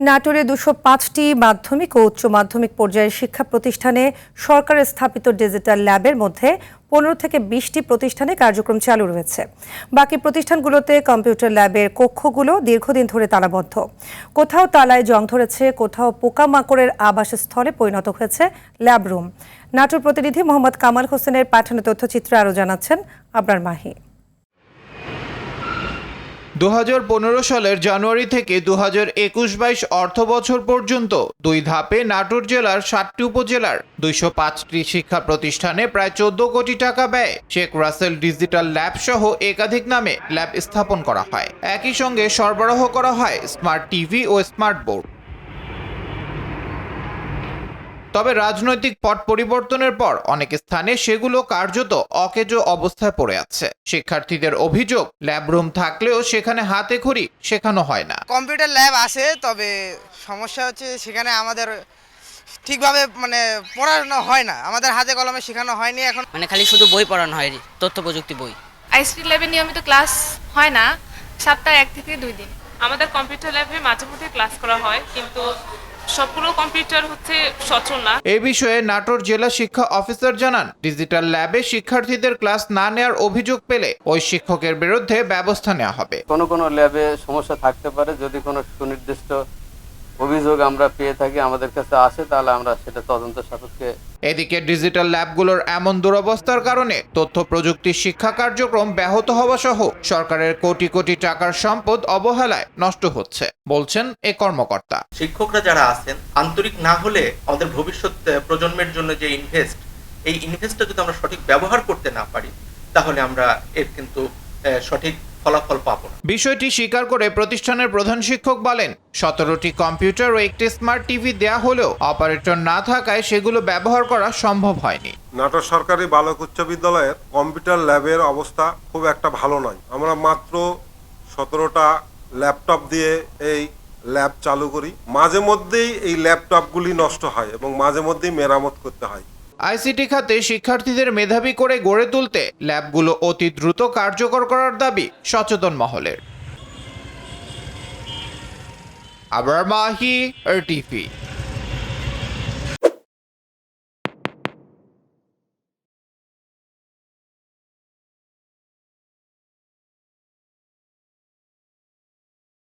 নাটোরে ২০৫টি মাধ্যমিক ও উচ্চ মাধ্যমিক পর্যায়ের শিক্ষা প্রতিষ্ঠানে সরকারের স্থাপিত ডিজিটাল ল্যাবের মধ্যে ১৫ থেকে ২০টি প্রতিষ্ঠানে কার্যক্রম চালু রয়েছে। বাকি প্রতিষ্ঠানগুলোতে কম্পিউটার ল্যাবের কক্ষগুলো দীর্ঘদিন ধরে তালাবদ্ধ। কোথাও তালায় জং ধরেছে, কোথাও পোকামাকড়ের আবাসস্থলে পরিণত হয়েছে ল্যাব রুম। নাটোর প্রতিনিধি মোহাম্মদ কামাল হোসেনের পাঠানো তথ্যচিত্রে আরও জানাচ্ছেন আবরার মাহি। ২০১৫ সালের জানুয়ারি থেকে ২০২১-২২ অর্থবছর পর্যন্ত দুই ধাপে নাটোর জেলার ৭টি উপজেলার ২০৫টি শিক্ষা প্রতিষ্ঠানে প্রায় ১৪ কোটি টাকা ব্যয়ে শেখ রাসেল ডিজিটাল ল্যাব সহ একাধিক নামে ল্যাব স্থাপন করা হয়। একই সঙ্গে সরবরাহ করা হয় স্মার্ট টিভি ও স্মার্ট বোর্ড। তবে রাজনৈতিক পট পরিবর্তনের পর অনেক স্থানে সেগুলো কার্যত অকেজো অবস্থায় পড়ে আছে। শিক্ষার্থীদের অভিযোগ, ল্যাব রুম থাকলেও সেখানে হাতে খড়ি শেখানো হয় না। কম্পিউটার ল্যাব আছে, তবে সমস্যা হচ্ছে সেখানে আমাদের ঠিকভাবে পড়ানো হয় না, আমাদের হাতে কলমে শেখানো হয়নি। এখন খালি শুধু বই পড়ানো হয়, তথ্য প্রযুক্তি বই। আইসিটি ল্যাবে নিয়মিত ক্লাস হয় না, সপ্তাহে 1 থেকে 2 দিন। আমাদের কম্পিউটার ল্যাবে মাঝে মধ্যে ক্লাস করা হয়, কিন্তু সবগুলো কম্পিউটার সচল না। এই বিষয়ে নাটোর জেলা শিক্ষা অফিসার জানান, ডিজিটাল ল্যাবে শিক্ষার্থীদের ক্লাস না নেওয়ার অভিযোগ পেলে ওই শিক্ষকের বিরুদ্ধে ব্যবস্থা নেওয়া হবে। কোনো ল্যাবে সমস্যা থাকতে পারে, যদি কোনো সুনির্দিষ্ট অভিযোগ আমরা পেয়ে থাকি, আমাদের কাছে আসে, তাহলে আমরা সেটা তদন্ত সাপেক্ষে। এদিকে ডিজিটাল ল্যাবগুলোর এমন দুরবস্থার কারণে তথ্য প্রযুক্তি শিক্ষা কার্যক্রম ব্যাহত হওয়া সহ সরকারের কোটি কোটি টাকার সম্পদ অবহেলায় নষ্ট হচ্ছে বলছেন এ কর্মকর্তা। শিক্ষকরা যারা আছেন আন্তরিক না হলে আমাদের ভবিষ্যৎ প্রজন্মের জন্য যে এই ইনভেস্টটা যদি আমরা সঠিক ব্যবহার করতে না পারি, তাহলে আমরা এর কিন্তু সঠিক ফলাফল পাবো না। বিষয়টি স্বীকার করে প্রতিষ্ঠানের প্রধান শিক্ষক বলেন, 17টি কম্পিউটার ও একটি স্মার্ট টিভি দেয়া হলেও অপারেটর না থাকায় সেগুলো ব্যবহার করা সম্ভব হয়নি। নাটোর সরকারি বালক উচ্চ বিদ্যালয়ের কম্পিউটার ল্যাবের অবস্থা খুব একটা ভালো নয়। আমরা মাত্র 17টা ল্যাপটপ দিয়ে এই ল্যাব চালু করি। মাঝে মধ্যেই এই ল্যাপটপগুলি নষ্ট হয় এবং মাঝে মধ্যেই মেরামত করতে হয়। আইসিটি খাতে শিক্ষার্থীদের মেধাবী করে গড়ে তুলতে ল্যাবগুলো অতি দ্রুত কার্যকর করার দাবি সচেতন মহলের। আবরার মাহি, RTV।